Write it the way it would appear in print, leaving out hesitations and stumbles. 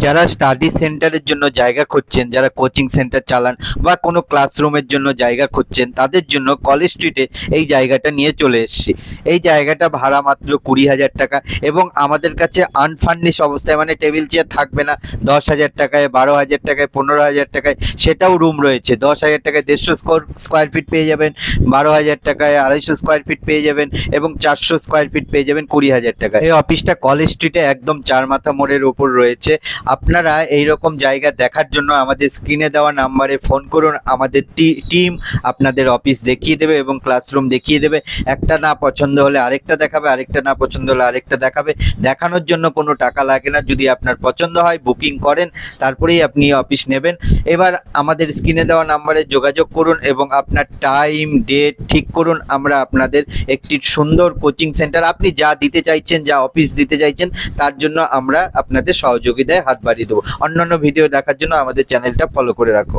যারা স্টাডি সেন্টারের জন্য জায়গা খুঁজছেন, যারা কোচিং সেন্টার চালান বা কোনো ক্লাসরুমের জন্য জায়গা খুঁজছেন, তাদের জন্য কলেজ স্ট্রিটে এই জায়গাটা নিয়ে চলে এসেছি। এই জায়গাটা ভাড়া মাত্র 20,000 টাকা এবং আমাদের কাছে আনফার্নিশ অবস্থায়, মানে টেবিল চেয়ার থাকবে না, 10,000 টাকায়, 12,000 টাকায়, 15,000 টাকায় সেটাও রুম রয়েছে। 10,000 টাকায় 150 স্কোয়ার ফিট পেয়ে যাবেন, 12,000 টাকায় 250 স্কোয়ার ফিট পেয়ে যাবেন এবং 400 স্কোয়ার ফিট পেয়ে যাবেন 20,000 টাকায়। এই অফিসটা কলেজ স্ট্রিটে একদম চারমাথা মোড়ের ওপর রয়েছে। আপনারা এই রকম জায়গা দেখার জন্য আমাদের স্ক্রিনে দেওয়া নাম্বারে ফোন করুন। আমাদের টিম আপনাদের অফিস দেখিয়ে দেবে এবং ক্লাসরুম দেখিয়ে দেবে। একটা না পছন্দ হলে আরেকটা দেখাবে, আরেকটা না পছন্দ হলে আরেকটা দেখাবে। দেখানোর জন্য কোনো টাকা লাগে না। যদি আপনার পছন্দ হয় বুকিং করেন, তারপরেই আপনি অফিস নেবেন। এবার আমাদের স্ক্রিনে দেওয়া নাম্বারে যোগাযোগ করুন এবং আপনার টাইম ডেট ঠিক করুন। আমরা আপনাদের একটি সুন্দর কোচিং সেন্টার, আপনি যা দিতে চাইছেন, যা অফিস দিতে চাইছেন, তার জন্য আমরা আপনাদের সহযোগিতায় হাত বাড়িয়ে দেবো। অন্যান্য ভিডিও দেখার জন্য আমাদের চ্যানেলটা ফলো করে রাখো।